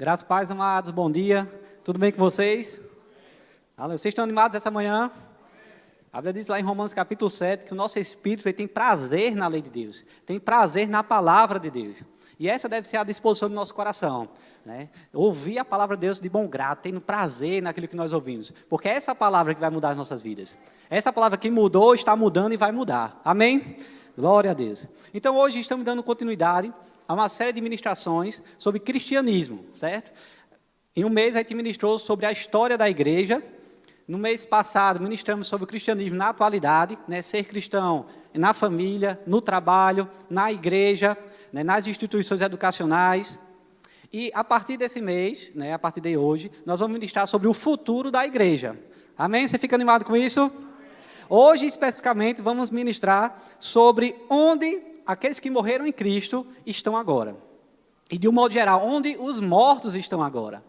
Graças a Paz, amados, bom dia. Tudo bem com vocês? Vocês estão animados essa manhã? A Bíblia diz lá em Romanos capítulo 7 que o nosso espírito tem prazer na lei de Deus, tem prazer na palavra de Deus. E essa deve ser a disposição do nosso coração, né? Ouvir a palavra de Deus de bom grado, tendo prazer naquilo que nós ouvimos. Porque é essa palavra que vai mudar as nossas vidas. Essa palavra que mudou, está mudando e vai mudar. Amém? Glória a Deus. Então hoje estamos dando continuidade a uma série de ministrações sobre cristianismo, certo? Em um mês a gente ministrou sobre a história da igreja. No mês passado, ministramos sobre o cristianismo na atualidade, né, ser cristão na família, no trabalho, na igreja, né, nas instituições educacionais. E a partir desse mês, né, a partir de hoje, nós vamos ministrar sobre o futuro da igreja. Amém? Você fica animado com isso? Hoje, especificamente, vamos ministrar sobre onde aqueles que morreram em Cristo estão agora. E, de um modo geral, onde os mortos estão agora.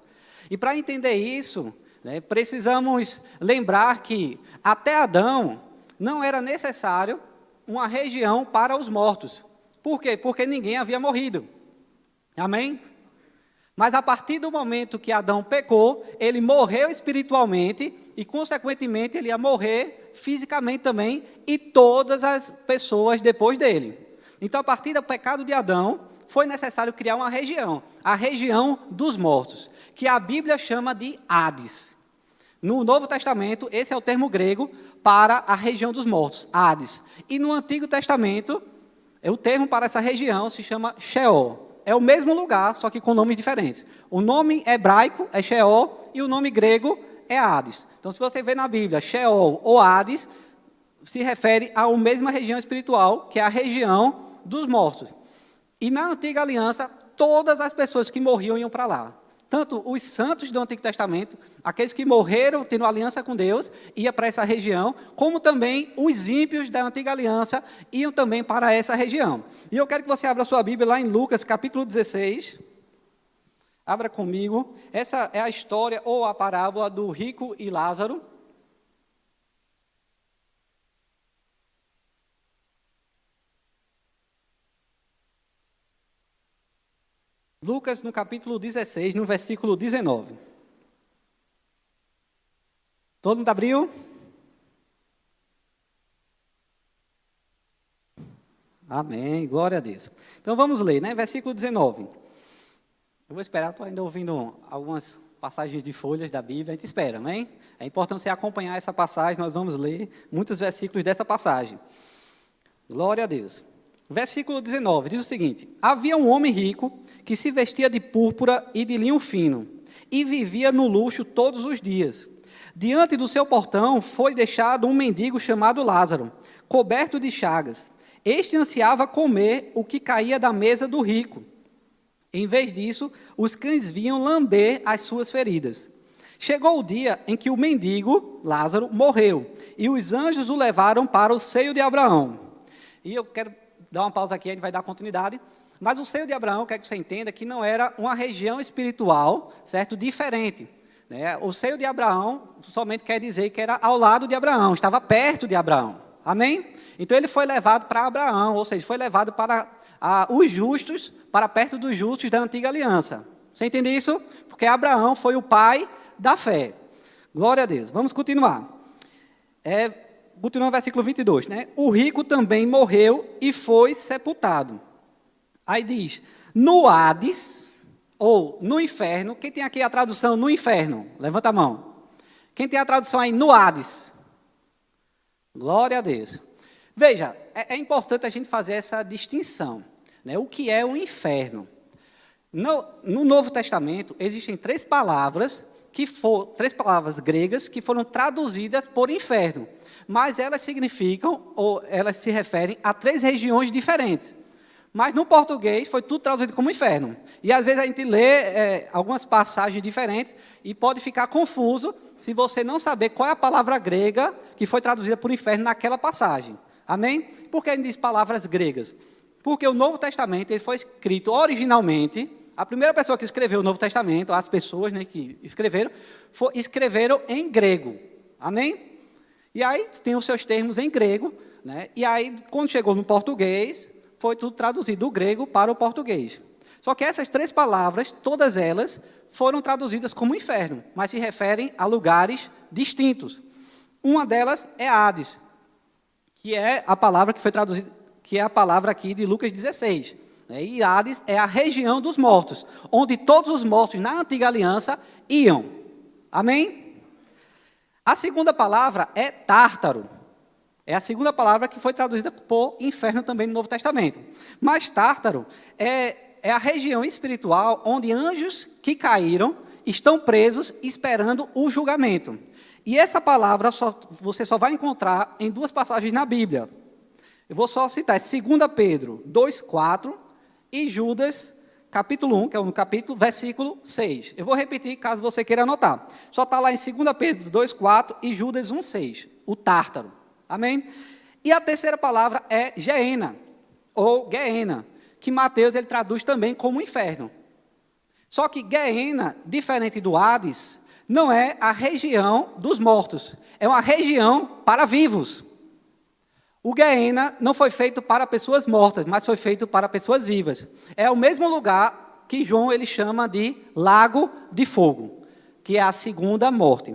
E para entender isso, né, precisamos lembrar que até Adão não era necessário uma região para os mortos. Por quê? Porque ninguém havia morrido. Amém? Mas a partir do momento que Adão pecou, ele morreu espiritualmente e, consequentemente, ele ia morrer fisicamente também e todas as pessoas depois dele. Então, a partir do pecado de Adão, foi necessário criar uma região, a região dos mortos, que a Bíblia chama de Hades. No Novo Testamento, esse é o termo grego para a região dos mortos, Hades. E no Antigo Testamento, o termo para essa região se chama Sheol. É o mesmo lugar, só que com nomes diferentes. O nome hebraico é Sheol e o nome grego é Hades. Então, se você vê na Bíblia Sheol ou Hades, se refere à mesma região espiritual, que é a região dos mortos. E na Antiga Aliança, todas as pessoas que morriam iam para lá. Tanto os santos do Antigo Testamento, aqueles que morreram tendo aliança com Deus, iam para essa região, como também os ímpios da Antiga Aliança iam também para essa região. E eu quero que você abra a sua Bíblia lá em Lucas, capítulo 16. Abra comigo. Essa é a história ou a parábola do rico e Lázaro. Lucas, no capítulo 16, no versículo 19. Todo mundo abriu? Amém, glória a Deus. Então vamos ler, né? Versículo 19. Eu vou esperar, estou ainda ouvindo algumas passagens de folhas da Bíblia, a gente espera, amém? É importante você acompanhar essa passagem, nós vamos ler muitos versículos dessa passagem. Glória a Deus. Versículo 19, diz o seguinte: havia um homem rico que se vestia de púrpura e de linho fino, e vivia no luxo todos os dias. Diante do seu portão foi deixado um mendigo chamado Lázaro, coberto de chagas. Este ansiava comer o que caía da mesa do rico. Em vez disso, os cães vinham lamber as suas feridas. Chegou o dia em que o mendigo, Lázaro, morreu, e os anjos o levaram para o seio de Abraão. E eu quero dar uma pausa aqui, a gente vai dar continuidade. Mas o seio de Abraão, quer que você entenda que não era uma região espiritual, certo? Diferente, né? O seio de Abraão somente quer dizer que era ao lado de Abraão, estava perto de Abraão. Amém? Então ele foi levado para Abraão, ou seja, foi levado para os justos, para perto dos justos da antiga aliança. Você entende isso? Porque Abraão foi o pai da fé. Glória a Deus. Vamos continuar. Continua no versículo 22, né? O rico também morreu e foi sepultado. Aí diz, no Hades, ou no inferno. Quem tem aqui a tradução no inferno? Levanta a mão. Quem tem a tradução aí no Hades? Glória a Deus. Veja, é importante a gente fazer essa distinção, né? O que é o inferno? No Novo Testamento, existem três palavras gregas que foram traduzidas por inferno. Mas elas significam, ou elas se referem a três regiões diferentes. Mas no português foi tudo traduzido como inferno. E às vezes a gente lê algumas passagens diferentes e pode ficar confuso se você não saber qual é a palavra grega que foi traduzida por inferno naquela passagem. Amém? Por que a gente diz palavras gregas? Porque o Novo Testamento ele foi escrito originalmente, a primeira pessoa que escreveu o Novo Testamento, as pessoas, né, que escreveram em grego. Amém? E aí tem os seus termos em grego, né? E aí, quando chegou no português, foi tudo traduzido do grego para o português. Só que essas três palavras, todas elas, foram traduzidas como inferno, mas se referem a lugares distintos. Uma delas é Hades, que é a palavra que foi traduzida, que é a palavra aqui de Lucas 16. E Hades é a região dos mortos, onde todos os mortos na antiga aliança iam. Amém? A segunda palavra é Tártaro. É a segunda palavra que foi traduzida por inferno também no Novo Testamento. Mas Tártaro é a região espiritual onde anjos que caíram estão presos esperando o julgamento. E essa palavra você só vai encontrar em duas passagens na Bíblia. Eu vou só citar 2 Pedro 2,4 e Judas, capítulo 1, que é o capítulo, versículo 6. Eu vou repetir caso você queira anotar. Só está lá em 2 Pedro 2,4 e Judas 1,6, o Tártaro. Amém? E a terceira palavra é Geena, ou Geena, que Mateus ele traduz também como inferno. Só que Geena, diferente do Hades, não é a região dos mortos, é uma região para vivos. O Geena não foi feito para pessoas mortas, mas foi feito para pessoas vivas. É o mesmo lugar que João ele chama de lago de fogo, que é a segunda morte.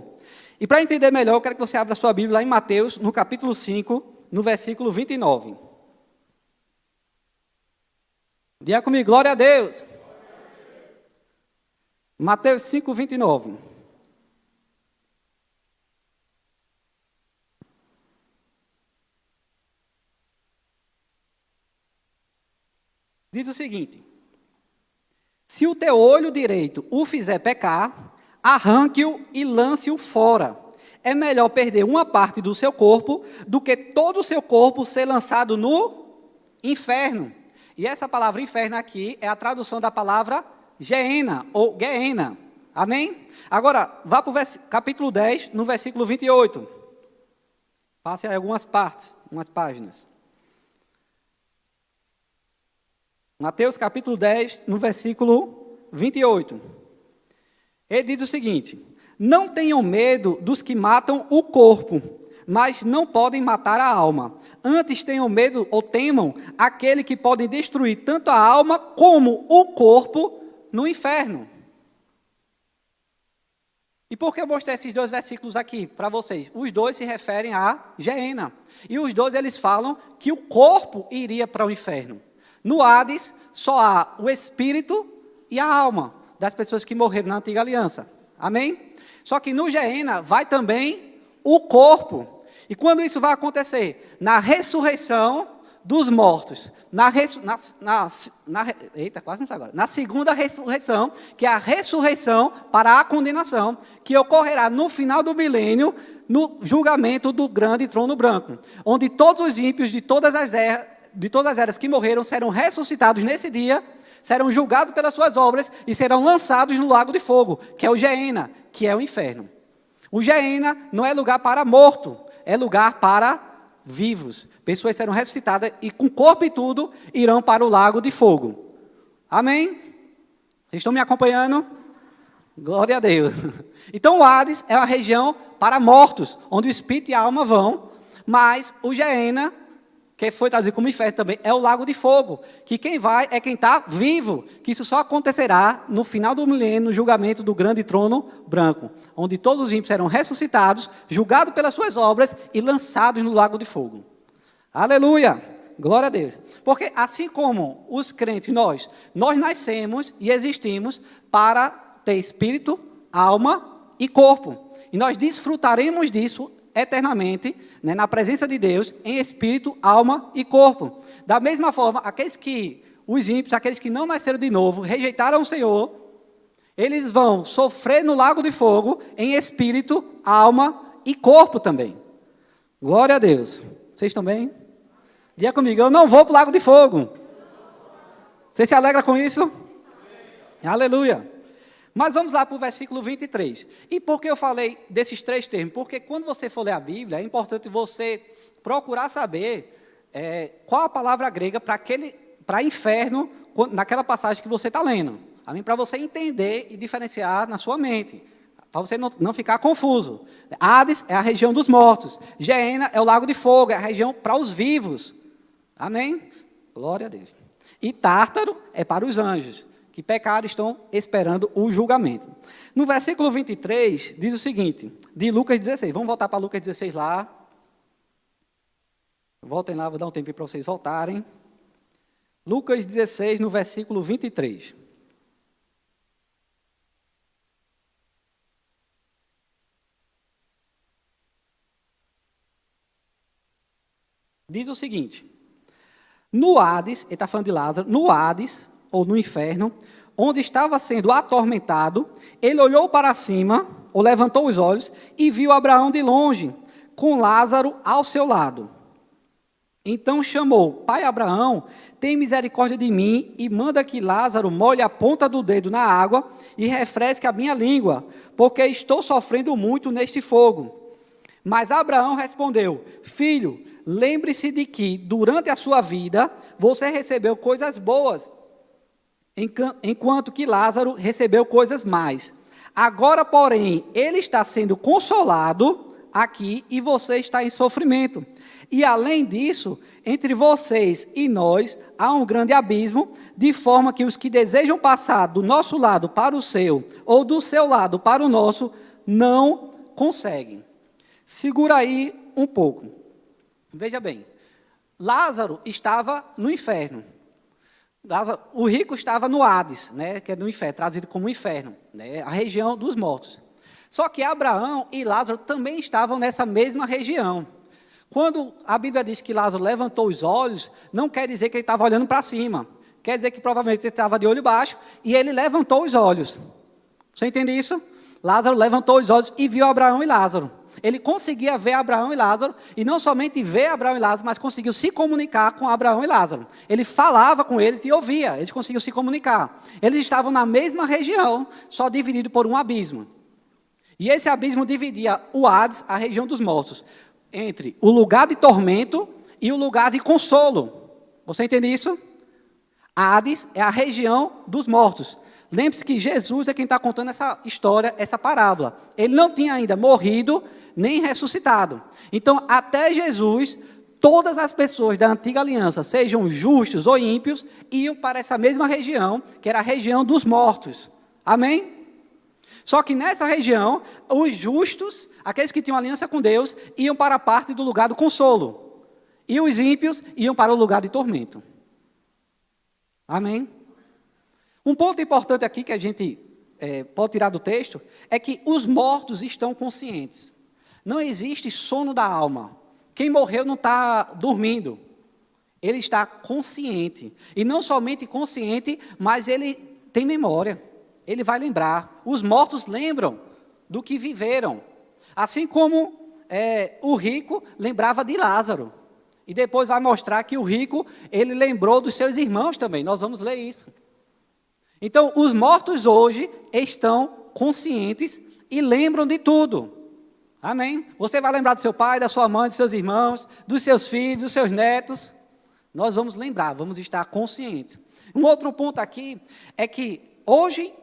E para entender melhor, eu quero que você abra a sua Bíblia lá em Mateus, no capítulo 5, no versículo 29. Diga comigo, glória a Deus. Mateus 5, 29. Diz o seguinte: se o teu olho direito o fizer pecar, arranque-o e lance-o fora. É melhor perder uma parte do seu corpo do que todo o seu corpo ser lançado no inferno. E essa palavra inferno aqui é a tradução da palavra Geena ou Geena. Amém? Agora, vá para o capítulo 10, no versículo 28. Passe aí algumas partes, umas páginas. Mateus capítulo 10, no versículo 28. Ele diz o seguinte: não tenham medo dos que matam o corpo, mas não podem matar a alma. Antes tenham medo ou temam aquele que pode destruir tanto a alma como o corpo no inferno. E por que eu mostrei esses dois versículos aqui para vocês? Os dois se referem a Geena. E os dois eles falam que o corpo iria para o inferno. No Hades, só há o espírito e a alma das pessoas que morreram na antiga aliança. Amém? Só que no Geena vai também o corpo. E quando isso vai acontecer? Na ressurreição dos mortos. Na segunda ressurreição, que é a ressurreição para a condenação, que ocorrerá no final do milênio, no julgamento do grande trono branco, onde todos os ímpios de todas as eras que morreram serão ressuscitados nesse dia, serão julgados pelas suas obras e serão lançados no lago de fogo, que é o Geena, que é o inferno. O Geena não é lugar para morto, é lugar para vivos. Pessoas serão ressuscitadas e com corpo e tudo irão para o lago de fogo. Amém? Vocês estão me acompanhando? Glória a Deus. Então o Hades é uma região para mortos, onde o espírito e a alma vão, mas o Geena, que foi traduzido como inferno também, é o lago de fogo, que quem vai é quem está vivo, que isso só acontecerá no final do milênio, no julgamento do grande trono branco, onde todos os ímpios serão ressuscitados, julgados pelas suas obras e lançados no lago de fogo. Aleluia! Glória a Deus. Porque assim como os crentes, nós nascemos e existimos para ter espírito, alma e corpo. E nós desfrutaremos disso eternamente, né, na presença de Deus, em espírito, alma e corpo. Da mesma forma, os ímpios, aqueles que não nasceram de novo, rejeitaram o Senhor, eles vão sofrer no lago de fogo, em espírito, alma e corpo também. Glória a Deus. Vocês estão bem? Diga comigo, eu não vou para o lago de fogo. Você se alegra com isso? Amém. Aleluia. Mas vamos lá para o versículo 23. E por que eu falei desses três termos? Porque quando você for ler a Bíblia, é importante você procurar saber qual a palavra grega para inferno, naquela passagem que você está lendo. Amém? Para você entender e diferenciar na sua mente. Para você não ficar confuso. Hades é a região dos mortos. Geena é o lago de fogo, é a região para os vivos. Amém? Glória a Deus. E Tártaro é para os anjos, que pecaram estão esperando o julgamento. No versículo 23, diz o seguinte, de Lucas 16. Vamos voltar para Lucas 16 lá. Voltem lá, vou dar um tempinho para vocês voltarem. Lucas 16, no versículo 23. Diz o seguinte, no Hades, ele está falando de Lázaro, no Hades, ou no inferno, onde estava sendo atormentado, ele olhou para cima, ou levantou os olhos, e viu Abraão de longe, com Lázaro ao seu lado. Então chamou, pai Abraão, tem misericórdia de mim, e manda que Lázaro molhe a ponta do dedo na água, e refresque a minha língua, porque estou sofrendo muito neste fogo. Mas Abraão respondeu, filho, lembre-se de que, durante a sua vida, você recebeu coisas boas, enquanto que Lázaro recebeu coisas más. Agora, porém, ele está sendo consolado aqui e você está em sofrimento. E, além disso, entre vocês e nós há um grande abismo, de forma que os que desejam passar do nosso lado para o seu, ou do seu lado para o nosso, não conseguem. Segura aí um pouco. Veja bem, Lázaro estava no inferno. Lázaro, o rico estava no Hades, né, que é no inferno, trazido como inferno, né, a região dos mortos. Só que Abraão e Lázaro também estavam nessa mesma região. Quando a Bíblia diz que Lázaro levantou os olhos, não quer dizer que ele estava olhando para cima. Quer dizer que provavelmente ele estava de olho baixo e ele levantou os olhos. Você entende isso? Lázaro levantou os olhos e viu Abraão e Lázaro. Ele conseguia ver Abraão e Lázaro, e não somente ver Abraão e Lázaro, mas conseguiu se comunicar com Abraão e Lázaro. Ele falava com eles e ouvia, eles conseguiam se comunicar. Eles estavam na mesma região, só dividido por um abismo. E esse abismo dividia o Hades, a região dos mortos, entre o lugar de tormento e o lugar de consolo. Você entende isso? Hades é a região dos mortos. Lembre-se que Jesus é quem está contando essa história, essa parábola. Ele não tinha ainda morrido, nem ressuscitado. Então, até Jesus, todas as pessoas da antiga aliança, sejam justos ou ímpios, iam para essa mesma região, que era a região dos mortos. Amém? Só que nessa região, os justos, aqueles que tinham aliança com Deus, iam para a parte do lugar do consolo. E os ímpios iam para o lugar de tormento. Amém? Um ponto importante aqui que a gente pode tirar do texto é que os mortos estão conscientes. Não existe sono da alma. Quem morreu não está dormindo. Ele está consciente. E não somente consciente, mas ele tem memória. Ele vai lembrar. Os mortos lembram do que viveram. Assim como o rico lembrava de Lázaro. E depois vai mostrar que o rico, ele lembrou dos seus irmãos também. Nós vamos ler isso. Então, os mortos hoje estão conscientes e lembram de tudo. Amém? Você vai lembrar do seu pai, da sua mãe, dos seus irmãos, dos seus filhos, dos seus netos. Nós vamos lembrar, vamos estar conscientes. Um outro ponto aqui é que hoje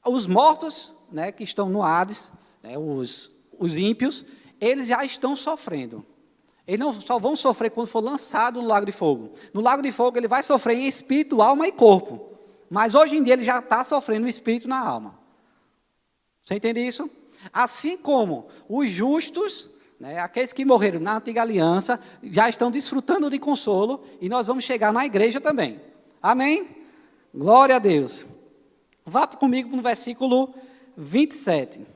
os mortos, né, que estão no Hades, né, os ímpios, eles já estão sofrendo. Eles não só vão sofrer quando for lançado no lago de fogo. No lago de fogo ele vai sofrer em espírito, alma e corpo. Mas hoje em dia ele já está sofrendo o espírito na alma. Você entende isso? Assim como os justos, né, aqueles que morreram na antiga aliança, já estão desfrutando de consolo, e nós vamos chegar na igreja também. Amém? Glória a Deus. Vá comigo no versículo 27,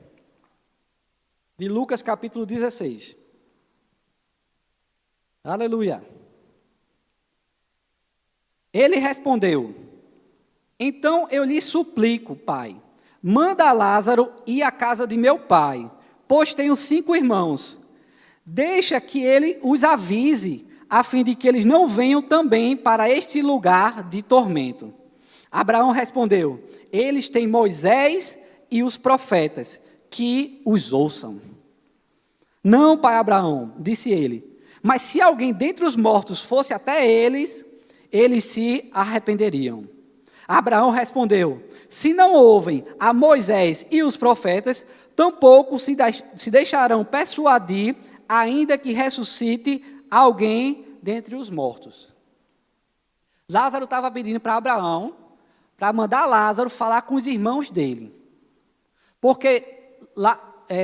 de Lucas capítulo 16. Aleluia. Ele respondeu, então eu lhe suplico, pai, manda Lázaro ir à casa de meu pai, pois tenho 5 irmãos. Deixa que ele os avise, a fim de que eles não venham também para este lugar de tormento. Abraão respondeu, eles têm Moisés e os profetas, que os ouçam. Não, pai Abraão, disse ele, mas se alguém dentre os mortos fosse até eles, eles se arrependeriam. Abraão respondeu, se não ouvem a Moisés e os profetas, tampouco se deixarão persuadir, ainda que ressuscite alguém dentre os mortos. Lázaro estava pedindo para Abraão, para mandar Lázaro falar com os irmãos dele. Porque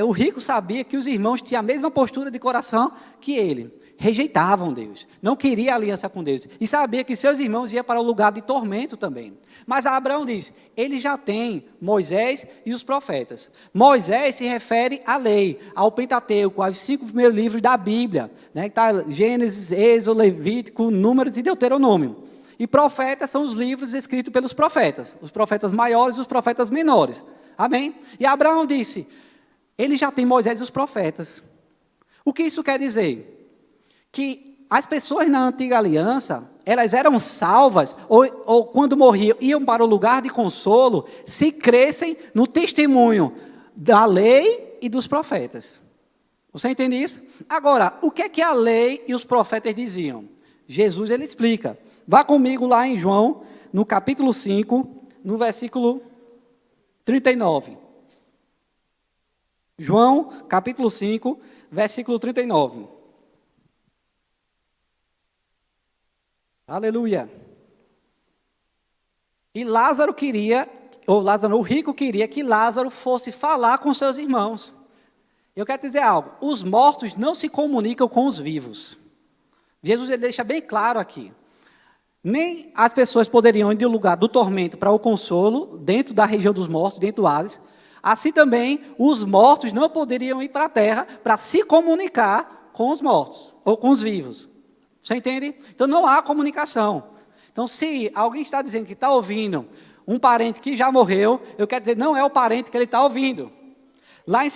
o rico sabia que os irmãos tinham a mesma postura de coração que ele. Rejeitavam Deus, não queria aliança com Deus, e sabia que seus irmãos iam para o lugar de tormento também. Mas Abraão disse, ele já tem Moisés e os profetas. Moisés se refere à lei, ao Pentateuco, aos 5 primeiros livros da Bíblia, né, que está Gênesis, Êxodo, Levítico, Números e Deuteronômio. E profetas são os livros escritos pelos profetas, os profetas maiores e os profetas menores. Amém? E Abraão disse, ele já tem Moisés e os profetas. O que isso quer dizer? Que as pessoas na antiga aliança, elas eram salvas, ou quando morriam, iam para o lugar de consolo, se crescem no testemunho da lei e dos profetas. Você entende isso? Agora, o que é que a lei e os profetas diziam? Jesus, ele explica. Vá comigo lá em João, no capítulo 5, no versículo 39. João, capítulo 5, versículo 39. Aleluia. E Lázaro queria, o rico queria que Lázaro fosse falar com seus irmãos. Eu quero dizer algo, os mortos não se comunicam com os vivos. Jesus ele deixa bem claro aqui. Nem as pessoas poderiam ir do lugar do tormento para o consolo, dentro da região dos mortos, dentro do Hades. Assim também, os mortos não poderiam ir para a terra para se comunicar com os mortos, ou com os vivos. Você entende? Então não há comunicação. Então se alguém está dizendo que está ouvindo um parente que já morreu, eu quero dizer, não é o parente que ele está ouvindo. Lá em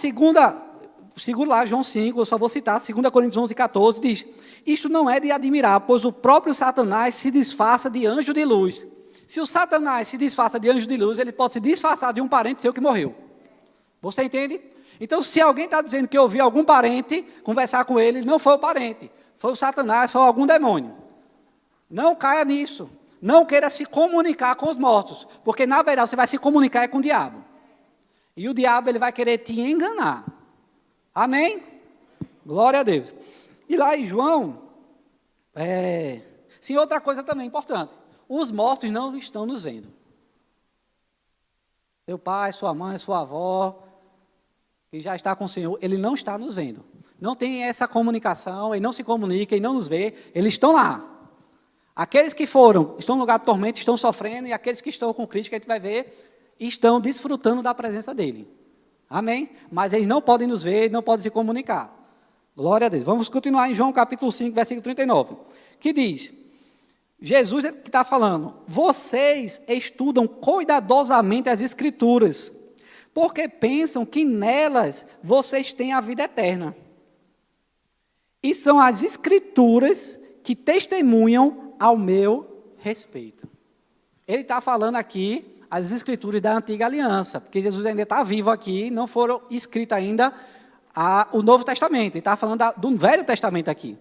lá, João 5, eu só vou citar, 2 Coríntios 11, 14, diz, isto não é de admirar, pois o próprio Satanás se disfarça de anjo de luz. Se o Satanás se disfarça de anjo de luz, ele pode se disfarçar de um parente seu que morreu. Você entende? Então se alguém está dizendo que ouviu algum parente conversar com ele, não foi o parente. Foi o Satanás, foi algum demônio. Não caia nisso. Não queira se comunicar com os mortos. Porque, na verdade, você vai se comunicar com o diabo. E o diabo ele vai querer te enganar. Amém? Glória a Deus. E lá em João, sim, outra coisa também importante. Os mortos não estão nos vendo. Seu pai, sua mãe, sua avó, que já está com o Senhor, ele não está nos vendo. Não tem essa comunicação, ele não se comunica, ele não nos vê, eles estão lá. Aqueles que estão no lugar de tormento, estão sofrendo, e aqueles que estão com Cristo, que a gente vai ver, estão desfrutando da presença dele. Amém? Mas eles não podem nos ver, não podem se comunicar. Glória a Deus. Vamos continuar em João capítulo 5, versículo 39, que diz, Jesus que está falando, vocês estudam cuidadosamente as Escrituras, porque pensam que nelas vocês têm a vida eterna. E são as Escrituras que testemunham ao meu respeito. Ele está falando aqui as Escrituras da Antiga Aliança, porque Jesus ainda está vivo aqui, não foram escritas ainda o Novo Testamento. Ele está falando do Velho Testamento aqui.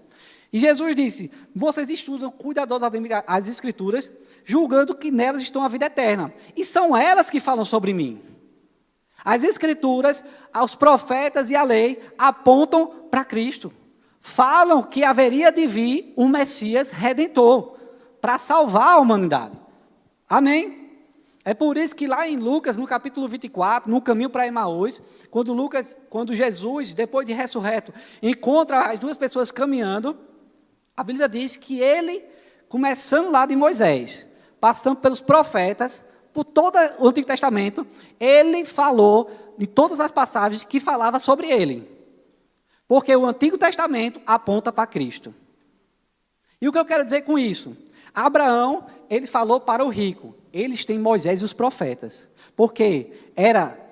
E Jesus disse, vocês estudam cuidadosamente as Escrituras, julgando que nelas estão a vida eterna. E são elas que falam sobre mim. As Escrituras, os profetas e a lei apontam para Cristo. Falam que haveria de vir um Messias Redentor para salvar a humanidade. Amém? É por isso que lá em Lucas, no capítulo 24, no caminho para Emaús, quando Jesus, depois de ressurreto, encontra as duas pessoas caminhando, a Bíblia diz que ele, começando lá de Moisés, passando pelos profetas, por todo o Antigo Testamento, ele falou de todas as passagens que falava sobre ele. Porque o Antigo Testamento aponta para Cristo. E o que eu quero dizer com isso? Abraão, ele falou para o rico, eles têm Moisés e os profetas. Porque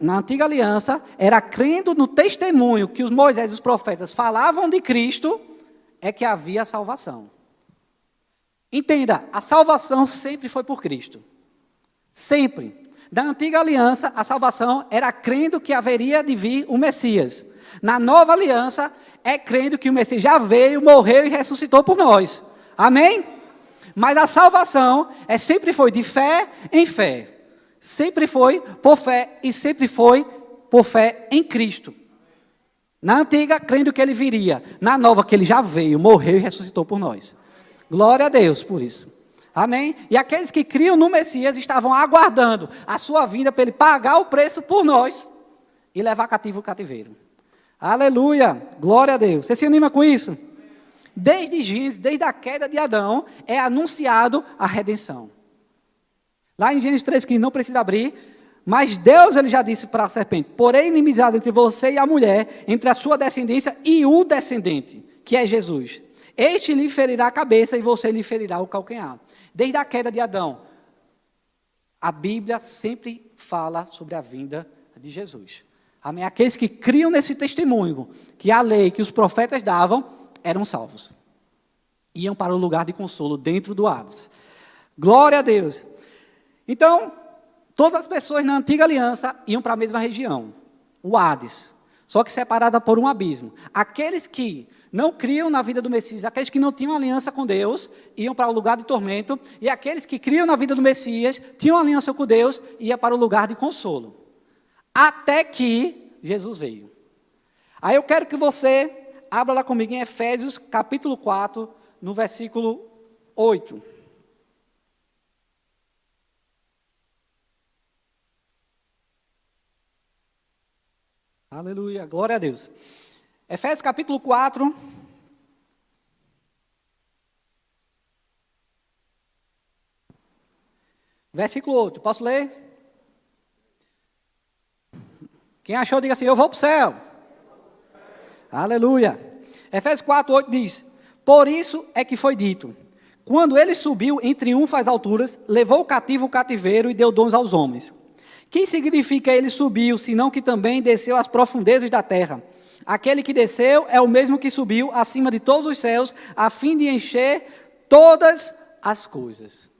na antiga aliança, era crendo no testemunho que os Moisés e os profetas falavam de Cristo, é que havia salvação. Entenda, a salvação sempre foi por Cristo. Sempre. Na antiga aliança, a salvação era crendo que haveria de vir o Messias. Na nova aliança, é crendo que o Messias já veio, morreu e ressuscitou por nós. Amém? Mas a salvação sempre foi de fé em fé. Sempre foi por fé e sempre foi por fé em Cristo. Na antiga, crendo que ele viria. Na nova, que ele já veio, morreu e ressuscitou por nós. Glória a Deus por isso. Amém? E aqueles que criam no Messias estavam aguardando a sua vinda para ele pagar o preço por nós e levar cativo o cativeiro. Aleluia! Glória a Deus. Você se anima com isso? Desde Gênesis, desde a queda de Adão, é anunciado a redenção. Lá em Gênesis 3,15, não precisa abrir, mas Deus ele já disse para a serpente: porém inimizade entre você e a mulher, entre a sua descendência e o descendente, que é Jesus. Este lhe ferirá a cabeça e você lhe ferirá o calcanhar. Desde a queda de Adão, a Bíblia sempre fala sobre a vinda de Jesus. Amém? Aqueles que criam nesse testemunho, que a lei, que os profetas davam, eram salvos. Iam para o lugar de consolo dentro do Hades. Glória a Deus. Então, todas as pessoas na antiga aliança iam para a mesma região, o Hades, só que separada por um abismo. Aqueles que não criam na vida do Messias, aqueles que não tinham aliança com Deus, iam para o lugar de tormento, e aqueles que criam na vida do Messias, tinham aliança com Deus, iam para o lugar de consolo. Até que Jesus veio. Aí eu quero que você abra lá comigo em Efésios capítulo 4, no versículo 8. Aleluia, glória a Deus. Efésios capítulo 4. Versículo 8. Posso ler? Quem achou, diga assim: eu vou para o céu. Aleluia. Efésios 4, 8 diz: por isso é que foi dito, quando ele subiu em triunfo às alturas, levou o cativo o cativeiro e deu dons aos homens. Que significa ele subiu, senão que também desceu às profundezas da terra? Aquele que desceu é o mesmo que subiu acima de todos os céus, a fim de encher todas as coisas.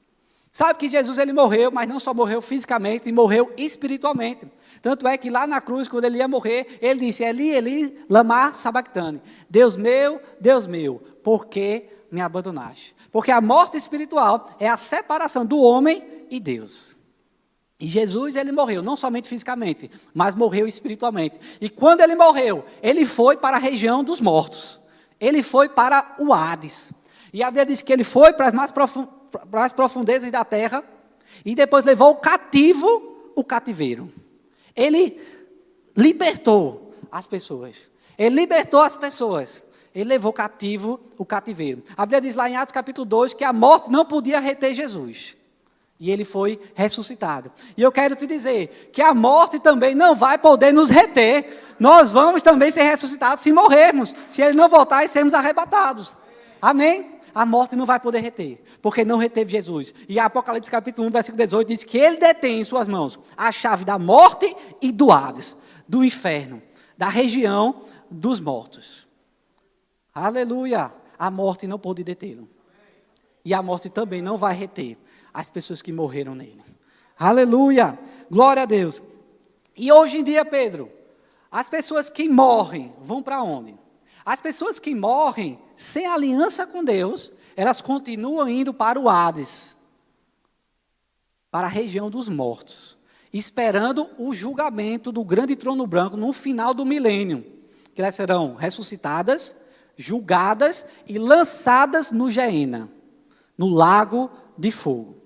Sabe que Jesus ele morreu, mas não só morreu fisicamente, morreu espiritualmente. Tanto é que lá na cruz, quando ele ia morrer, ele disse: Eli, Eli, lama sabactani. Deus meu, por que me abandonaste? Porque a morte espiritual é a separação do homem e Deus. E Jesus, ele morreu, não somente fisicamente, mas morreu espiritualmente. E quando ele morreu, ele foi para a região dos mortos. Ele foi para o Hades. E a Bíblia diz que ele foi para as profundezas da terra e depois levou cativo o cativeiro. Ele libertou as pessoas. Ele libertou as pessoas. Ele levou cativo o cativeiro. A Bíblia diz lá em Atos capítulo 2 que a morte não podia reter Jesus. E ele foi ressuscitado. E eu quero te dizer que a morte também não vai poder nos reter. Nós vamos também ser ressuscitados se morrermos. Se ele não voltar e sermos arrebatados. Amém? A morte não vai poder reter, porque não reteve Jesus. E Apocalipse capítulo 1, versículo 18, diz que ele detém em suas mãos a chave da morte e do Hades, do inferno, da região dos mortos. Aleluia! A morte não pode detê-lo. E a morte também não vai reter as pessoas que morreram nele. Aleluia! Glória a Deus! E hoje em dia, Pedro, as pessoas que morrem vão para onde? As pessoas que morrem sem aliança com Deus, elas continuam indo para o Hades, para a região dos mortos, esperando o julgamento do grande trono branco no final do milênio, que elas serão ressuscitadas, julgadas e lançadas no Geena, no lago de fogo.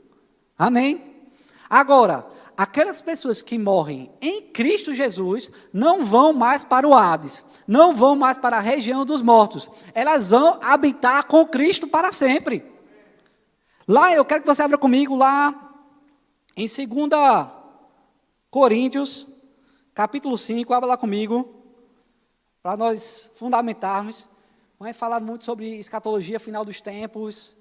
Amém? Agora, aquelas pessoas que morrem em Cristo Jesus não vão mais para o Hades, não vão mais para a região dos mortos. Elas vão habitar com Cristo para sempre. Lá, eu quero que você abra comigo lá em 2 Coríntios, capítulo 5, abra lá comigo, para nós fundamentarmos. Vamos falar muito sobre escatologia, final dos tempos,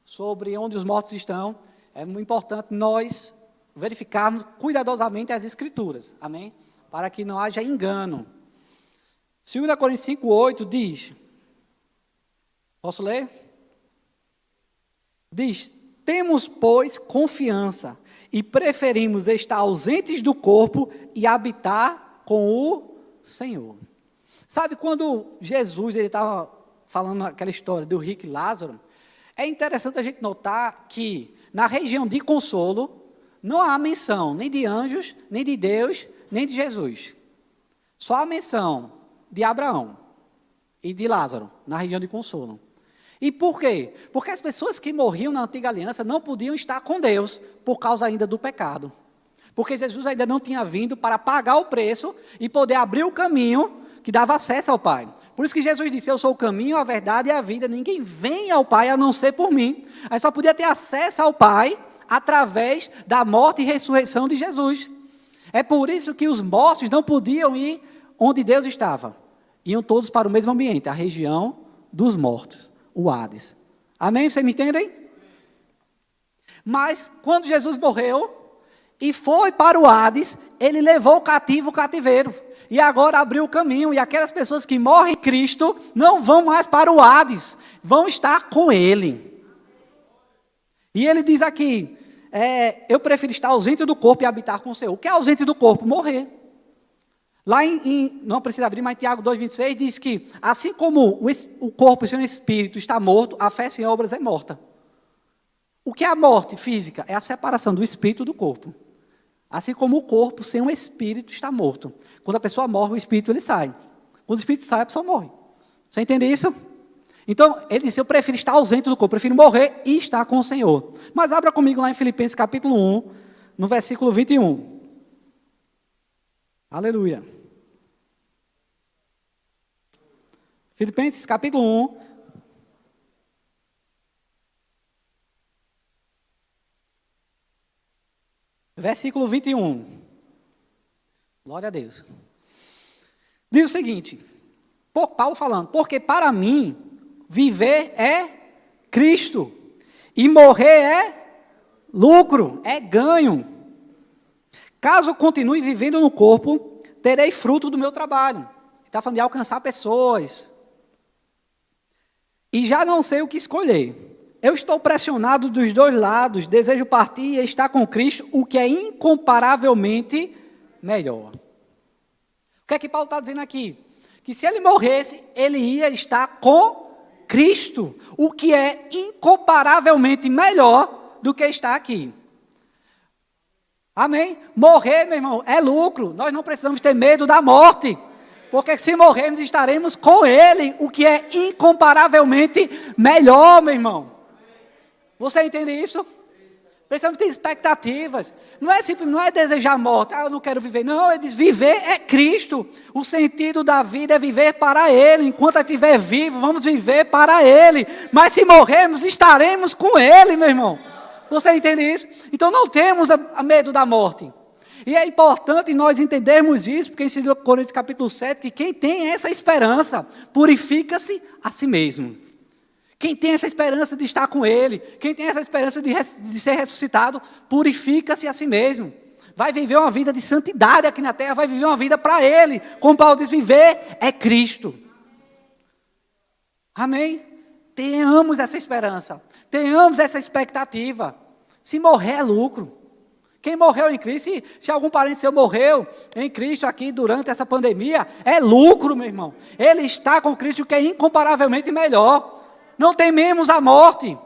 sobre onde os mortos estão. É muito importante nós verificarmos cuidadosamente as Escrituras, amém? Para que não haja engano. 2 Coríntios 5, 8 diz, posso ler? Diz: temos, pois, confiança e preferimos estar ausentes do corpo e habitar com o Senhor. Sabe, quando Jesus estava falando aquela história do rico e Lázaro, é interessante a gente notar que na região de consolo não há menção nem de anjos, nem de Deus, nem de Jesus. Só a menção de Abraão e de Lázaro, na região de consolo. E por quê? Porque as pessoas que morriam na antiga aliança não podiam estar com Deus por causa ainda do pecado. Porque Jesus ainda não tinha vindo para pagar o preço e poder abrir o caminho que dava acesso ao Pai. Por isso que Jesus disse, eu sou o caminho, a verdade e a vida. Ninguém vem ao Pai a não ser por mim. Aí só podia ter acesso ao Pai através da morte e ressurreição de Jesus. É por isso que os mortos não podiam ir onde Deus estava. Iam todos para o mesmo ambiente, a região dos mortos, o Hades. Amém? Vocês me entendem? Mas quando Jesus morreu e foi para o Hades, ele levou o cativo o cativeiro. E agora abriu o caminho. E aquelas pessoas que morrem em Cristo não vão mais para o Hades, vão estar com Ele. E ele diz aqui, eu prefiro estar ausente do corpo e habitar com o Senhor. O que é ausente do corpo? Morrer. Lá não precisa abrir, mas Tiago 2,26 diz que, assim como o corpo sem o espírito está morto, a fé sem obras é morta. O que é a morte física? É a separação do espírito do corpo. Assim como o corpo sem um espírito está morto. Quando a pessoa morre, o espírito ele sai. Quando o espírito sai, a pessoa morre. Você entende isso? Então, ele disse, eu prefiro estar ausente do corpo, prefiro morrer e estar com o Senhor. Mas abra comigo lá em Filipenses capítulo 1, no versículo 21. Aleluia. Filipenses capítulo 1. Versículo 21. Glória a Deus. Diz o seguinte, Paulo falando, porque para mim, viver é Cristo, e morrer é lucro, é ganho. Caso eu continue vivendo no corpo, terei fruto do meu trabalho. Está falando de alcançar pessoas. E já não sei o que escolher. Eu estou pressionado dos dois lados, desejo partir e estar com Cristo, o que é incomparavelmente melhor. O que é que Paulo está dizendo aqui? Que se ele morresse, ele ia estar com Cristo, o que é incomparavelmente melhor do que estar aqui. Amém? Morrer, meu irmão, é lucro. Nós não precisamos ter medo da morte. Porque se morrermos, estaremos com Ele, o que é incomparavelmente melhor, meu irmão. Você entende isso? Precisamos ter expectativas. Não é desejar a morte. Eu não quero viver. Não, ele diz, viver é Cristo. O sentido da vida é viver para Ele. Enquanto estiver vivo, vamos viver para Ele. Mas se morrermos, estaremos com Ele, meu irmão. Você entende isso? Então não temos medo da morte. E é importante nós entendermos isso, porque em 2 Coríntios capítulo 7, que quem tem essa esperança, purifica-se a si mesmo. Quem tem essa esperança de estar com Ele, quem tem essa esperança de ser ressuscitado, purifica-se a si mesmo. Vai viver uma vida de santidade aqui na terra, vai viver uma vida para Ele. Como Paulo diz, viver é Cristo. Amém? Tenhamos essa esperança, tenhamos essa expectativa. Se morrer é lucro. Quem morreu em Cristo, se algum parente seu morreu em Cristo aqui durante essa pandemia, é lucro, meu irmão. Ele está com Cristo, que é incomparavelmente melhor. Não tememos a morte.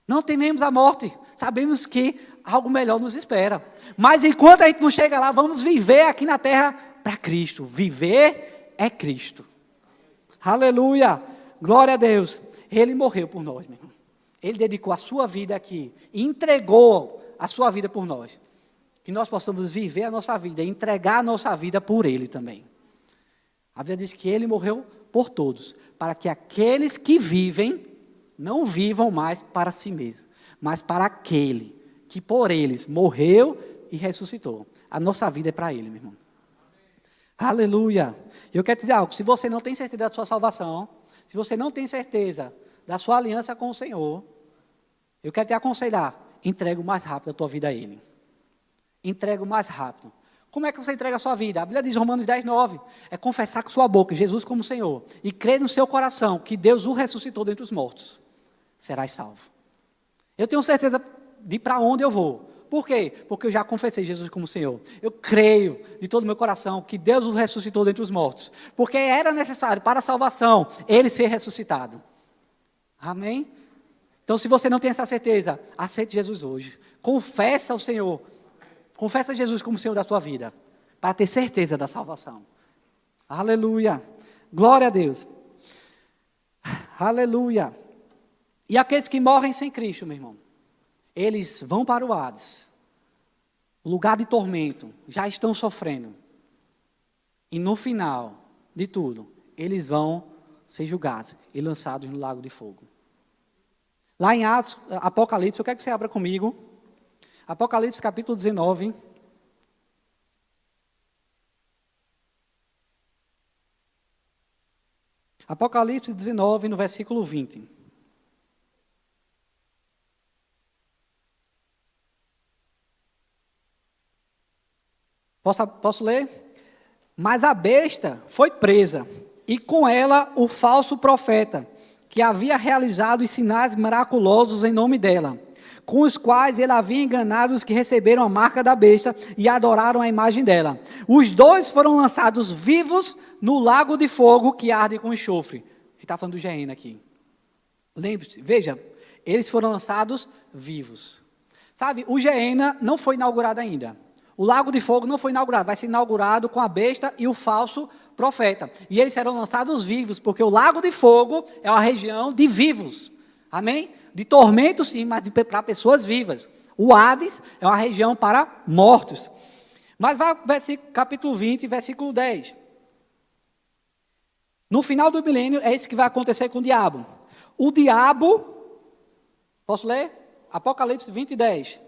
Não tememos a morte. Sabemos que algo melhor nos espera. Mas enquanto a gente não chega lá, vamos viver aqui na terra para Cristo. Viver é Cristo. Aleluia. Glória a Deus. Ele morreu por nós, meu irmão. Ele dedicou a sua vida aqui. E entregou a sua vida por nós. Que nós possamos viver a nossa vida. E entregar a nossa vida por Ele também. A Bíblia diz que Ele morreu por todos, para que aqueles que vivem, não vivam mais para si mesmos, mas para aquele que por eles morreu e ressuscitou. A nossa vida é para Ele, meu irmão. Aleluia. Eu quero dizer algo, se você não tem certeza da sua salvação, se você não tem certeza da sua aliança com o Senhor, eu quero te aconselhar, entrega o mais rápido a tua vida a Ele. Entrega o mais rápido. Como é que você entrega a sua vida? A Bíblia diz, Romanos 10:9, é confessar com sua boca Jesus como Senhor e crer no seu coração que Deus o ressuscitou dentre os mortos. Serás salvo. Eu tenho certeza de para onde eu vou. Por quê? Porque eu já confessei Jesus como Senhor. Eu creio de todo o meu coração que Deus o ressuscitou dentre os mortos. Porque era necessário para a salvação Ele ser ressuscitado. Amém? Então, se você não tem essa certeza, aceite Jesus hoje. Confessa ao Senhor. Confessa Jesus como Senhor da sua vida, para ter certeza da salvação. Aleluia. Glória a Deus. Aleluia. E aqueles que morrem sem Cristo, meu irmão, eles vão para o Hades, o lugar de tormento, já estão sofrendo. E no final de tudo, eles vão ser julgados e lançados no lago de fogo. Lá em Atos, Apocalipse, eu quero que você abra comigo. Apocalipse capítulo 19. Apocalipse 19, no versículo 20. Posso ler? Mas a besta foi presa, e com ela o falso profeta, que havia realizado os sinais miraculosos em nome dela, com os quais ele havia enganado os que receberam a marca da besta e adoraram a imagem dela. Os dois foram lançados vivos no lago de fogo que arde com enxofre. Ele está falando do Geena aqui. Lembre-se, veja, eles foram lançados vivos. Sabe, o Geena não foi inaugurado ainda. O lago de fogo não foi inaugurado, vai ser inaugurado com a besta e o falso profeta. E eles serão lançados vivos, porque o lago de fogo é uma região de vivos. Amém? De tormento sim, mas para pessoas vivas. O Hades é uma região para mortos. Mas vai versículo, capítulo 20, versículo 10. No final do milênio, é isso que vai acontecer com o diabo. O diabo, posso ler? Apocalipse 20, 10.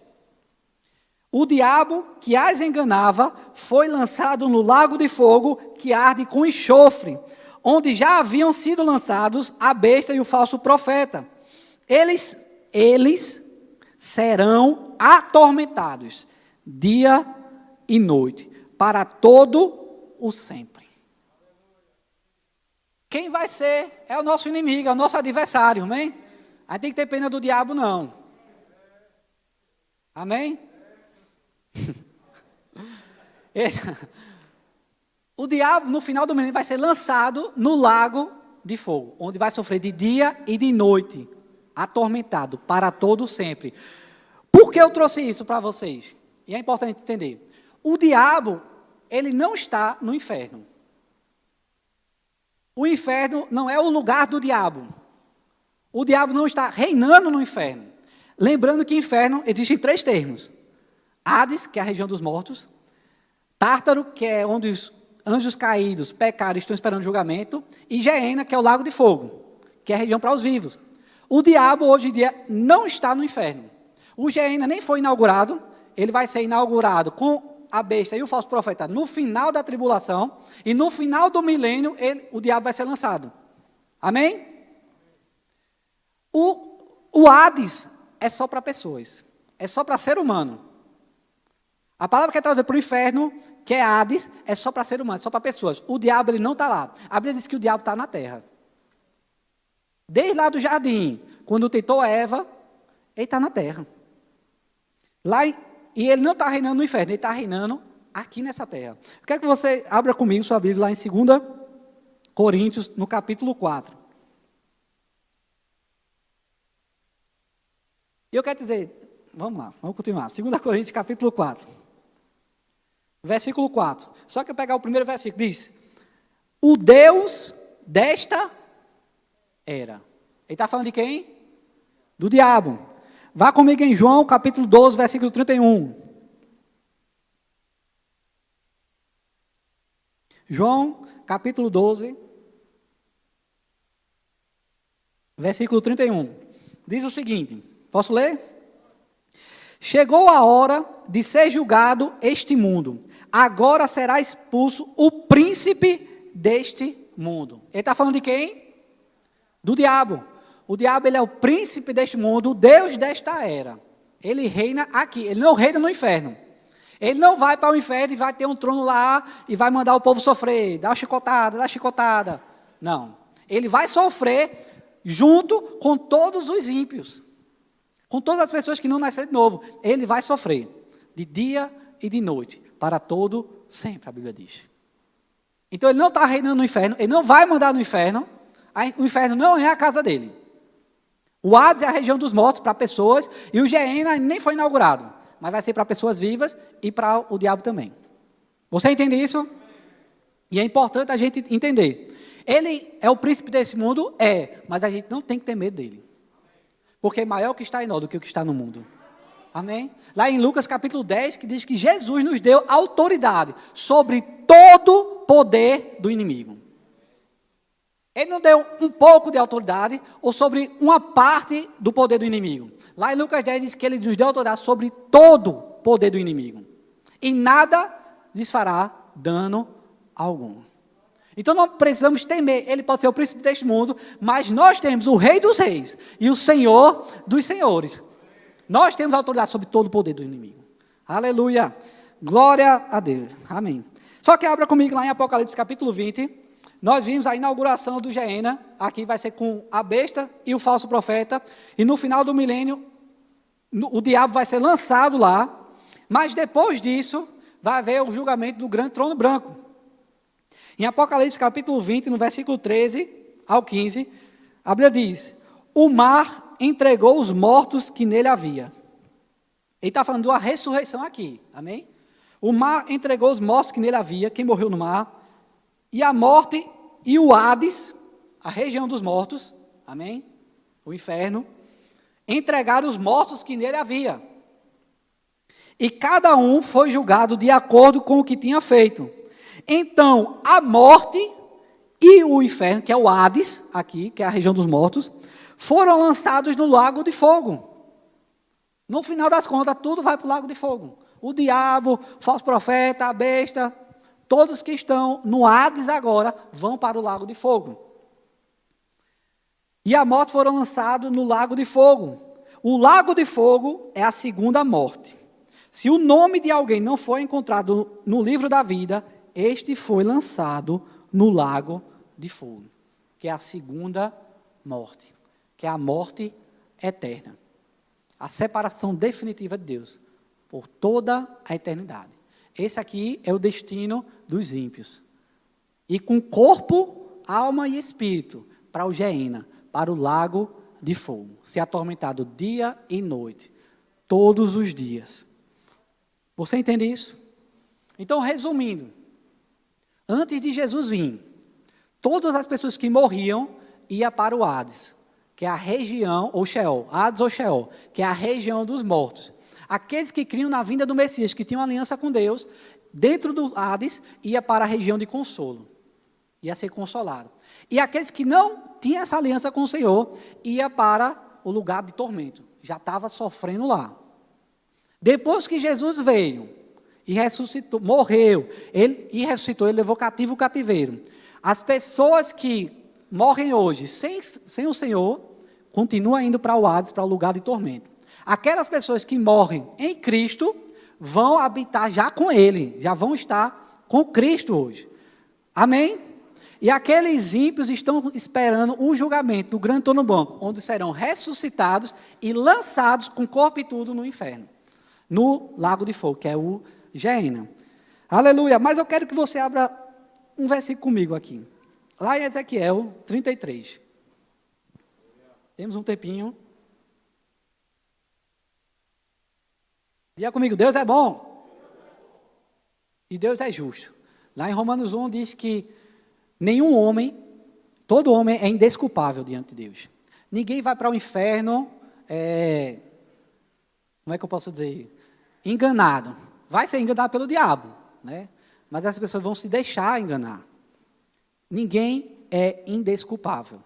O diabo que as enganava foi lançado no lago de fogo que arde com enxofre, onde já haviam sido lançados a besta e o falso profeta. Eles serão atormentados dia e noite, para todo o sempre. Quem vai ser é o nosso inimigo, é o nosso adversário, amém? Aí tem que ter pena do diabo, não. Amém? O diabo, no final do milênio, vai ser lançado no lago de fogo, onde vai sofrer de dia e de noite, atormentado para todo sempre. Por que eu trouxe isso para vocês? E é importante entender. O diabo, ele não está no inferno. O inferno não é o lugar do diabo. O diabo não está reinando no inferno. Lembrando que inferno existem 3 termos. Hades, que é a região dos mortos. Tártaro, que é onde os anjos caídos, pecaram e estão esperando julgamento. E Geena, que é o lago de fogo, que é a região para os vivos. O diabo, hoje em dia, não está no inferno. O Geena nem foi inaugurado. Ele vai ser inaugurado com a besta e o falso profeta no final da tribulação. E no final do milênio, o diabo vai ser lançado. Amém? O Hades é só para pessoas. É só para ser humano. A palavra que é traduzida para o inferno, que é Hades, é só para ser humano, só para pessoas. O diabo, ele não está lá. A Bíblia diz que o diabo está na terra. Desde lá do jardim, quando tentou Eva, ele está na terra. E ele não está reinando no inferno, ele está reinando aqui nessa terra. Eu quero que você abra comigo sua Bíblia lá em 2 Coríntios, no capítulo 4. E eu quero dizer, vamos lá, vamos continuar. 2 Coríntios, capítulo 4. Versículo 4. Só que eu pegar o primeiro versículo, diz: o Deus desta era. Ele está falando de quem? Do diabo. Vá comigo em João, capítulo 12, versículo 31. João, capítulo 12, versículo 31. Diz o seguinte, posso ler? Chegou a hora de ser julgado este mundo. Agora será expulso o príncipe deste mundo. Ele está falando de quem? Do diabo. O diabo, ele é o príncipe deste mundo, o Deus desta era. Ele reina aqui, ele não reina no inferno. Ele não vai para o inferno e vai ter um trono lá e vai mandar o povo sofrer, dar uma chicotada. Não. Ele vai sofrer junto com todos os ímpios. Com todas as pessoas que não nasceram de novo. Ele vai sofrer de dia e de noite, para todo sempre, a Bíblia diz. Então ele não está reinando no inferno, ele não vai mandar no inferno. O inferno não é a casa dele. O Hades é a região dos mortos para pessoas, e o Geena nem foi inaugurado, mas vai ser para pessoas vivas e para o diabo também. Você entende isso? E é importante a gente entender. Ele é o príncipe desse mundo? É, mas a gente não tem que ter medo dele. Porque maior o que está em nós do que o que está no mundo. Amém? Lá em Lucas capítulo 10, que diz que Jesus nos deu autoridade sobre todo poder do inimigo. Ele não deu um pouco de autoridade ou sobre uma parte do poder do inimigo. Lá em Lucas 10 diz que ele nos deu autoridade sobre todo poder do inimigo. E nada lhes fará dano algum. Então não precisamos temer, ele pode ser o príncipe deste mundo, mas nós temos o rei dos reis e o senhor dos senhores. Nós temos autoridade sobre todo o poder do inimigo. Aleluia. Glória a Deus. Amém. Só que abra comigo lá em Apocalipse capítulo 20. Nós vimos a inauguração do Geena. Aqui vai ser com a besta e o falso profeta. E no final do milênio, o diabo vai ser lançado lá. Mas depois disso, vai haver o julgamento do grande trono branco. Em Apocalipse capítulo 20, no versículo 13 ao 15, a Bíblia diz: o mar entregou os mortos que nele havia. Ele está falando de uma ressurreição aqui, amém? O mar entregou os mortos que nele havia, quem morreu no mar, e a morte e o Hades, a região dos mortos, amém? O inferno, entregaram os mortos que nele havia. E cada um foi julgado de acordo com o que tinha feito. Então, a morte e o inferno, que é o Hades, aqui, que é a região dos mortos, foram lançados no lago de fogo. No final das contas, tudo vai para o lago de fogo. O diabo, o falso profeta, a besta, todos que estão no Hades agora, vão para o lago de fogo. E a morte foram lançados no lago de fogo. O lago de fogo é a segunda morte. Se o nome de alguém não for encontrado no livro da vida, este foi lançado no lago de fogo, que é a segunda morte, que é a morte eterna. A separação definitiva de Deus por toda a eternidade. Esse aqui é o destino dos ímpios. E com corpo, alma e espírito para o Geena, para o lago de fogo, ser atormentado dia e noite, todos os dias. Você entende isso? Então, resumindo, antes de Jesus vir, todas as pessoas que morriam iam para o Hades, que é a região, ou Sheol, Hades ou Sheol, que é a região dos mortos. Aqueles que criam na vinda do Messias, que tinham aliança com Deus, dentro do Hades, ia para a região de consolo, ia ser consolado. E aqueles que não tinham essa aliança com o Senhor, ia para o lugar de tormento, já estava sofrendo lá. Depois que Jesus veio e ressuscitou, morreu, e ressuscitou, ele levou cativo o cativeiro. As pessoas que morrem hoje sem o Senhor, continuam indo para o Hades, para o lugar de tormento. Aquelas pessoas que morrem em Cristo, vão habitar já com Ele, já vão estar com Cristo hoje. Amém? E aqueles ímpios estão esperando o julgamento do grande trono branco, onde serão ressuscitados e lançados com corpo e tudo no inferno, no lago de fogo, que é o Geena. Aleluia. Mas eu quero que você abra um versículo comigo aqui. Lá em Ezequiel 33. Temos um tempinho. Diga comigo, Deus é bom. E Deus é justo. Lá em Romanos 1 diz que nenhum homem, todo homem é indesculpável diante de Deus. Ninguém vai para o inferno, como é que eu posso dizer? Enganado. Vai ser enganado pelo diabo, né? Mas essas pessoas vão se deixar enganar. Ninguém é indesculpável.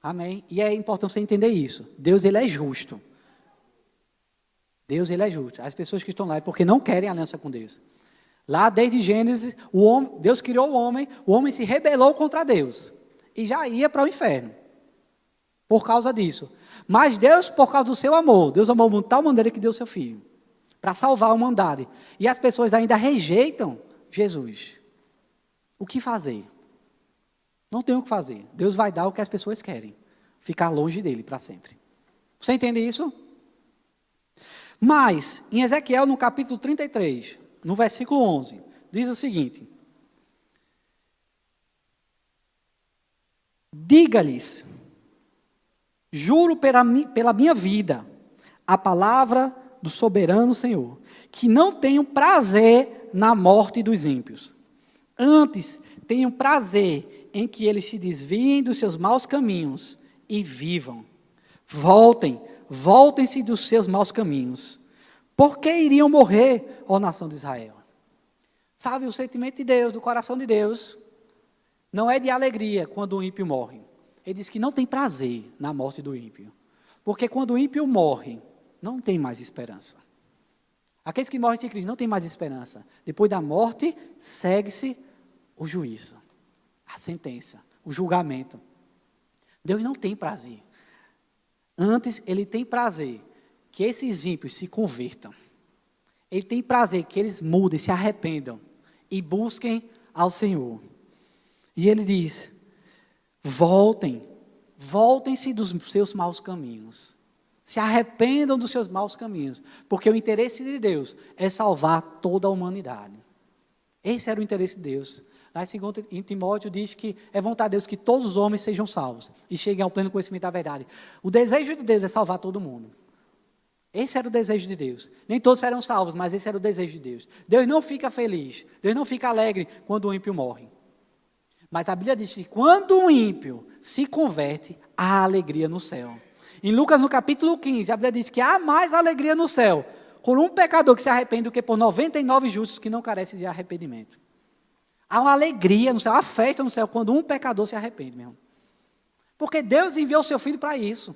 Amém? E é importante você entender isso. Deus, ele é justo. Deus, ele é justo. As pessoas que estão lá é porque não querem aliança com Deus. Lá desde Gênesis, Deus criou o homem se rebelou contra Deus. E já ia para o inferno. Por causa disso. Mas Deus, por causa do seu amor, Deus amou de tal maneira que deu seu filho. Para salvar a humanidade. E as pessoas ainda rejeitam Jesus. O que fazer? Não tem o que fazer. Deus vai dar o que as pessoas querem. Ficar longe dele para sempre. Você entende isso? Mas, em Ezequiel, no capítulo 33, no versículo 11, diz o seguinte: diga-lhes, juro pela minha vida, a palavra do soberano Senhor, que não tenho prazer na morte dos ímpios. Antes, tenho prazer em que eles se desviem dos seus maus caminhos e vivam. Voltem-se dos seus maus caminhos. Por que iriam morrer, ó nação de Israel? Sabe, o sentimento de Deus, do coração de Deus, não é de alegria quando o ímpio morre. Ele diz que não tem prazer na morte do ímpio. Porque quando o ímpio morre, não tem mais esperança. Aqueles que morrem sem Cristo não têm mais esperança. Depois da morte, segue-se o juízo, a sentença, o julgamento. Deus não tem prazer. Antes, Ele tem prazer que esses ímpios se convertam. Ele tem prazer que eles mudem, se arrependam e busquem ao Senhor. E Ele diz, voltem-se dos seus maus caminhos. Se arrependam dos seus maus caminhos, porque o interesse de Deus é salvar toda a humanidade. Esse era o interesse de Deus. Lá em Timóteo diz que é vontade de Deus que todos os homens sejam salvos e cheguem ao pleno conhecimento da verdade. O desejo de Deus é salvar todo mundo. Esse era o desejo de Deus. Nem todos serão salvos, mas esse era o desejo de Deus. Deus não fica feliz, Deus não fica alegre quando o ímpio morre. Mas a Bíblia diz que quando o ímpio se converte, há alegria no céu. Em Lucas, no capítulo 15, a Bíblia diz que há mais alegria no céu por um pecador que se arrepende do que por 99 justos que não carecem de arrependimento. Há uma alegria no céu, há uma festa no céu quando um pecador se arrepende, meu irmão. Porque Deus enviou o seu Filho para isso,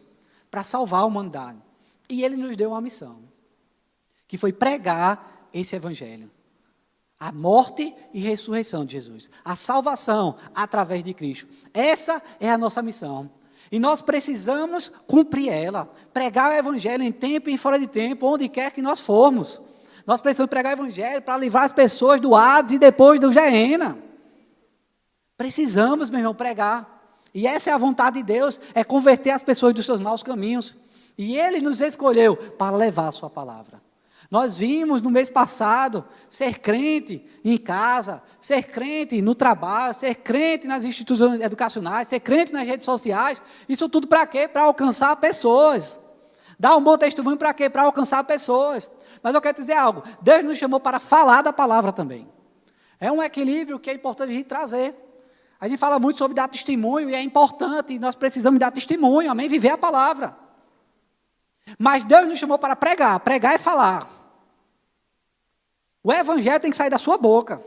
para salvar a humanidade. E Ele nos deu uma missão, que foi pregar esse Evangelho. A morte e ressurreição de Jesus. A salvação através de Cristo. Essa é a nossa missão. E nós precisamos cumprir ela. Pregar o Evangelho em tempo e fora de tempo, onde quer que nós formos. Nós precisamos pregar o Evangelho para livrar as pessoas do Hades e depois do Geena. Precisamos, meu irmão, pregar. E essa é a vontade de Deus, é converter as pessoas dos seus maus caminhos. E Ele nos escolheu para levar a sua palavra. Nós vimos no mês passado ser crente em casa, ser crente no trabalho, ser crente nas instituições educacionais, ser crente nas redes sociais. Isso tudo para quê? Para alcançar pessoas. Dar um bom testemunho para quê? Para alcançar pessoas. Mas eu quero dizer algo, Deus nos chamou para falar da palavra também. É um equilíbrio que é importante a gente trazer. A gente fala muito sobre dar testemunho e é importante, e nós precisamos dar testemunho, amém? Viver a palavra. Mas Deus nos chamou para pregar. Pregar é falar. O Evangelho tem que sair da sua boca.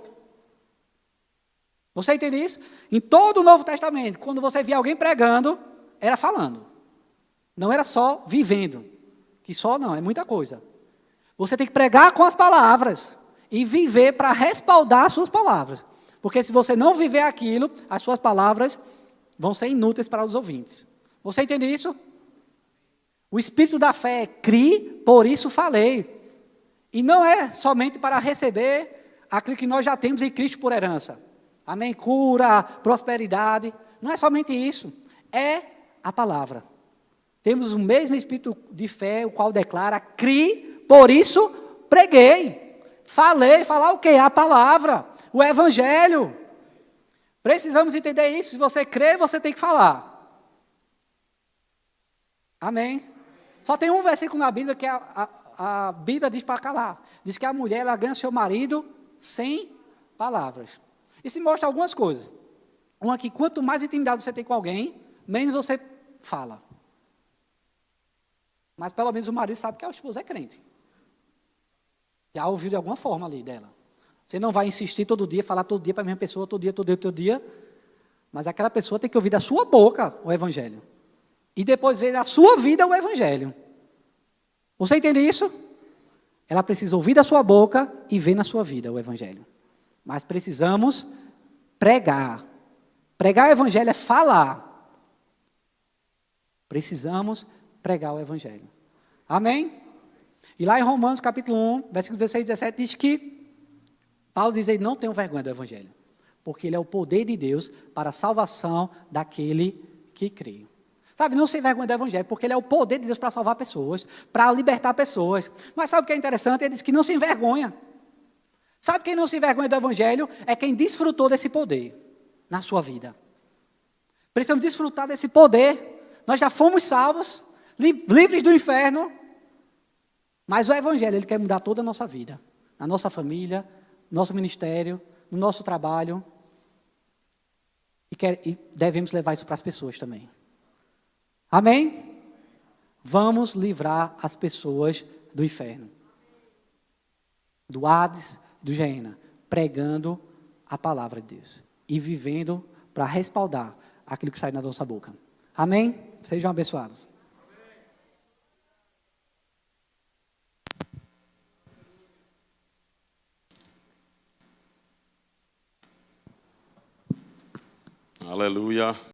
Você entende isso? Em todo o Novo Testamento, quando você via alguém pregando, era falando. Não era só vivendo. Que só não, é muita coisa. Você tem que pregar com as palavras e viver para respaldar as suas palavras. Porque se você não viver aquilo, as suas palavras vão ser inúteis para os ouvintes. Você entende isso? O espírito da fé é crie, por isso falei. E não é somente para receber aquilo que nós já temos em Cristo por herança. Amém? Cura, prosperidade. Não é somente isso. É a palavra. Temos o mesmo espírito de fé, o qual declara, crie, por isso preguei. Falei, falar o quê? A palavra, o Evangelho. Precisamos entender isso. Se você crê, você tem que falar. Amém? Só tem um versículo na Bíblia que a Bíblia diz para calar. Diz que a mulher ela ganha seu marido sem palavras. Isso mostra algumas coisas. Uma que quanto mais intimidade você tem com alguém, menos você fala. Mas pelo menos o marido sabe que a esposa é crente. Já ouviu de alguma forma ali dela. Você não vai insistir todo dia, falar todo dia para a mesma pessoa, todo dia. Mas aquela pessoa tem que ouvir da sua boca o Evangelho. E depois ver da sua vida o Evangelho. Você entende isso? Ela precisa ouvir da sua boca e ver na sua vida o Evangelho. Mas precisamos pregar. Pregar o Evangelho é falar. Precisamos pregar o Evangelho. Amém? E lá em Romanos capítulo 1, versículo 16 e 17, diz que Paulo diz aí, não tenham vergonha do Evangelho, porque ele é o poder de Deus para a salvação daquele que crê. Sabe, não sem vergonha do Evangelho, porque ele é o poder de Deus para salvar pessoas, para libertar pessoas. Mas sabe o que é interessante? Ele diz que não se envergonha. Sabe quem não se envergonha do Evangelho? É quem desfrutou desse poder na sua vida. Precisamos desfrutar desse poder. Nós já fomos salvos, livres do inferno. Mas o Evangelho, ele quer mudar toda a nossa vida. Na nossa família, no nosso ministério, no nosso trabalho. E devemos levar isso para as pessoas também. Amém? Vamos livrar as pessoas do inferno, do Hades, do Geena, pregando a palavra de Deus e vivendo para respaldar aquilo que sai da nossa boca. Amém? Sejam abençoados. Aleluia.